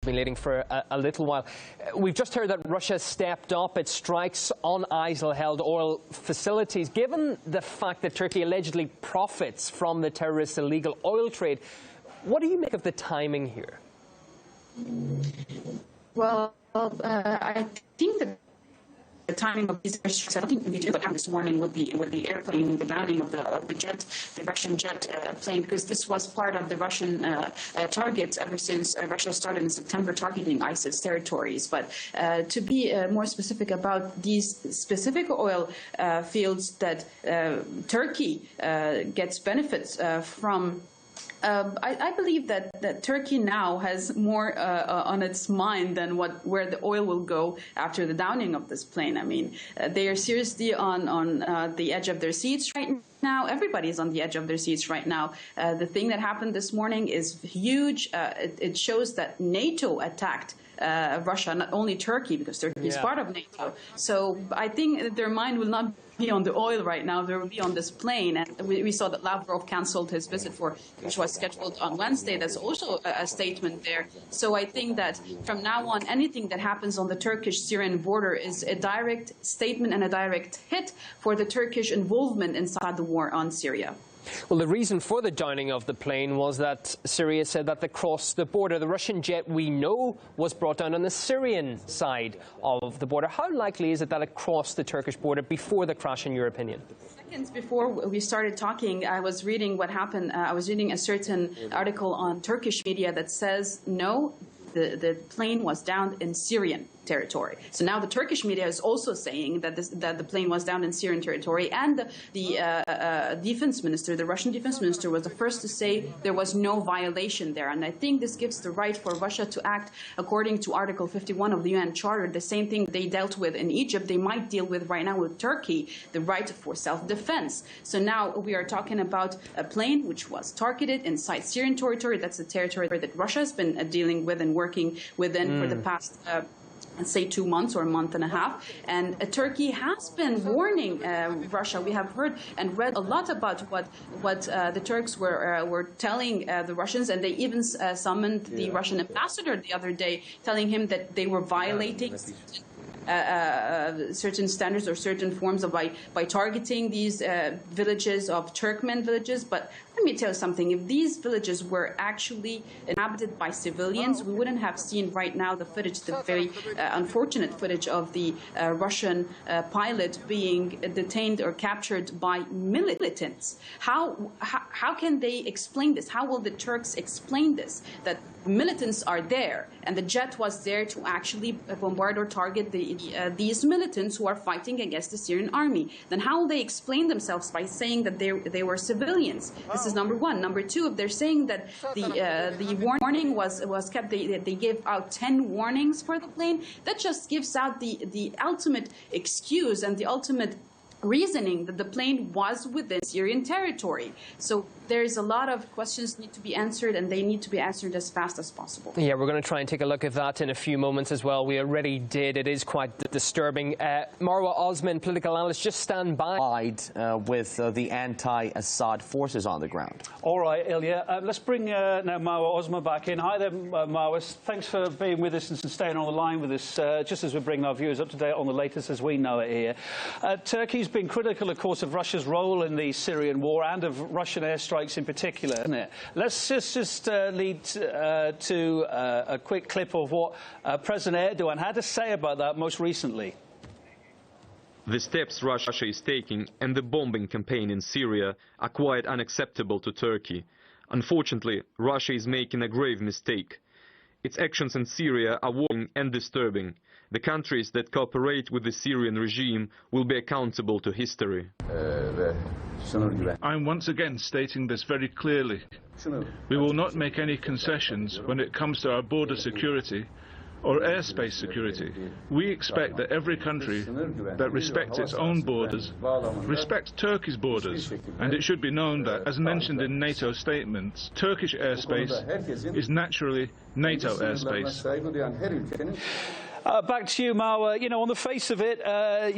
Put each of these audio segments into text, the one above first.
Been for a little while. We've just heard that Russia stepped up its strikes on ISIL-held oil facilities. Given the fact that Turkey allegedly profits from the terrorists' illegal oil trade, what do you make of the timing here? Well, I think that the timing of these airstrikes, I don't think we did what happened this morning with the airplane, the bounding of the jet, the Russian jet plane, because this was part of the Russian targets ever since Russia started in September targeting ISIS territories. But to be more specific about these specific oil fields that Turkey gets benefits from, I believe that Turkey now has more on its mind than where the oil will go after the downing of this plane. I mean, they are seriously on the edge of their seats right now. Everybody is on the edge of their seats right now. The thing that happened this morning is huge. It shows that NATO attacked Russia, not only Turkey, because Turkey is part of NATO. So I think that their mind will not be on the oil right now. They will be on this plane. And we saw that Lavrov canceled his visit which was scheduled on Wednesday. There's also a statement there. So I think that from now on, anything that happens on the Turkish-Syrian border is a direct statement and a direct hit for the Turkish involvement inside the war on Syria. Well, the reason for the downing of the plane was that Syria said that they crossed the border. The Russian jet, we know, was brought down on the Syrian side of the border. How likely is it that it crossed the Turkish border before the crash, in your opinion? Seconds before we started talking, I was reading what happened. I was reading a certain article on Turkish media that says, no, the plane was downed in Syrian territory. So now the Turkish media is also saying that the plane was down in Syrian territory, and the defense minister, the Russian defense minister, was the first to say there was no violation there. And I think this gives the right for Russia to act according to Article 51 of the UN Charter. The same thing they dealt with in Egypt, they might deal with right now with Turkey, the right for self-defense. So now we are talking about a plane which was targeted inside Syrian territory. That's the territory that Russia has been dealing with and working within for the past say 2 months or a month and a half. And Turkey has been warning Russia. We have heard and read a lot about what the Turks were telling the Russians, and they even summoned the Russian ambassador the other day, telling him that they were violating certain standards or certain forms of by targeting these villages of Turkmen villages. But let me tell you something, if these villages were actually inhabited by civilians, we wouldn't have seen right now the footage, the very unfortunate footage of the Russian pilot being detained or captured by militants. How can they explain this? How will the Turks explain this? That militants are there and the jet was there to actually bombard or target these militants who are fighting against the Syrian army. Then how will they explain themselves by saying that they were civilians? This is number one. Number two, if they're saying that the warning was kept, they gave out 10 warnings for the plane, that just gives out the ultimate excuse and the ultimate reasoning that the plane was within Syrian territory. So there's a lot of questions need to be answered, and they need to be answered as fast as possible. Yeah, we're going to try and take a look at that in a few moments as well. We already did. It is quite disturbing. Marwa Osman, political analyst, just stand by. With the anti-Assad forces on the ground. All right, Ilya. Let's bring now Marwa Osman back in. Hi there, Marwa. Thanks for being with us and staying on the line with us, just as we bring our viewers up to date on the latest as we know it here. Turkey's been critical, of course, of Russia's role in the Syrian war and of Russian airstrikes in particular, isn't it? Let's just lead to a quick clip of what President Erdogan had to say about that most recently. The steps Russia is taking and the bombing campaign in Syria are quite unacceptable to Turkey. Unfortunately, Russia is making a grave mistake. Its actions in Syria are worrying and disturbing. The countries that cooperate with the Syrian regime will be accountable to history. I'm once again stating this very clearly. We will not make any concessions when it comes to our border security or airspace security. We expect that every country that respects its own borders respects Turkey's borders. And it should be known that, as mentioned in NATO statements, Turkish airspace is naturally NATO airspace. Back to you, Marwa. You know, on the face of it,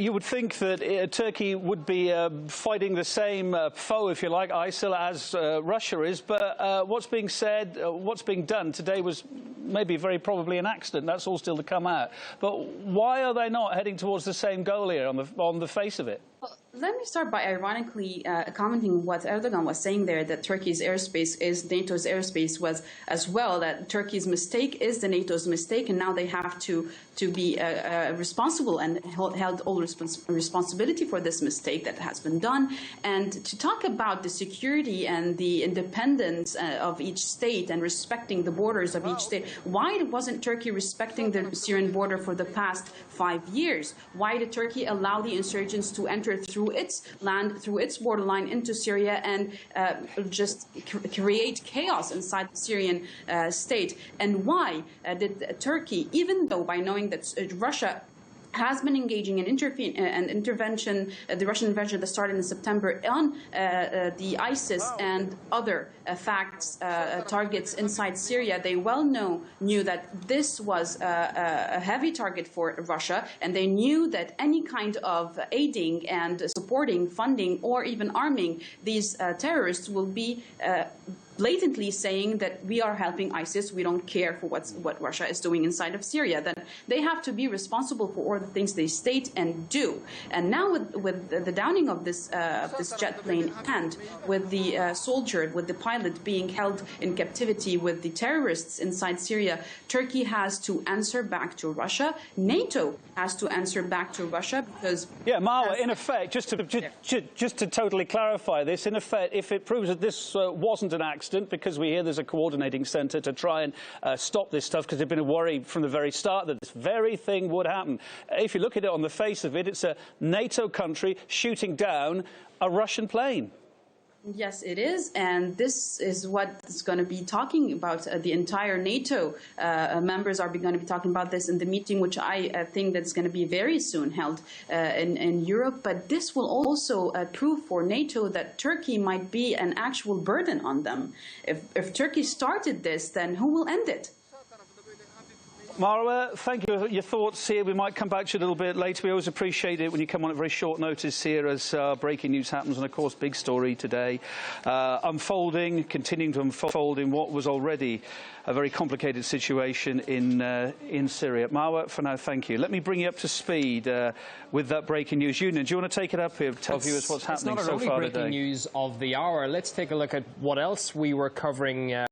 you would think that Turkey would be fighting the same foe, if you like, ISIL, as Russia is. But what's being said, what's being done today was maybe very probably an accident. That's all still to come out. But why are they not heading towards the same goal here on the face of it? Well, let me start by ironically commenting what Erdogan was saying there, that Turkey's airspace is NATO's airspace, was as well, that Turkey's mistake is the NATO's mistake, and now they have to be responsible and held all responsibility for this mistake that has been done. And to talk about the security and the independence of each state and respecting the borders of each state, why wasn't Turkey respecting the Syrian border for the past 5 years? Why did Turkey allow the insurgents to enter through its land, through its borderline into Syria, and just create chaos inside the Syrian state? And why did Turkey, even though by knowing that Russia has been engaging in intervention, the Russian intervention that started in September on the ISIS and other targets inside Syria, they well knew that this was a heavy target for Russia, and they knew that any kind of aiding and supporting, funding, or even arming these terrorists will be blatantly saying that we are helping ISIS, we don't care for what Russia is doing inside of Syria. Then they have to be responsible for all the things they state and do. And now with the downing of this jet plane, and with the soldier, with the pilot being held in captivity with the terrorists inside Syria, Turkey has to answer back to Russia. NATO has to answer back to Russia, because... Yeah, Marwa, in effect, just to totally clarify this, in effect, if it proves that this wasn't an accident, because we hear there's a coordinating centre to try and stop this stuff, because there's been a worry from the very start that this very thing would happen. If you look at it on the face of it, it's a NATO country shooting down a Russian plane. Yes, it is, and this is what is going to be talking about. The entire NATO members are going to be talking about this in the meeting, which I think that's going to be very soon held in Europe. But this will also prove for NATO that Turkey might be an actual burden on them. If Turkey started this, then who will end it? Marwa, thank you for your thoughts here. We might come back to you a little bit later. We always appreciate it when you come on at very short notice here as breaking news happens. And, of course, big story today. Continuing to unfold in what was already a very complicated situation in Syria. Marwa, for now, thank you. Let me bring you up to speed with that breaking news. Union, do you want to take it up here? Tell viewers what's happening so far today. It's not our only breaking news of the hour. Let's take a look at what else we were covering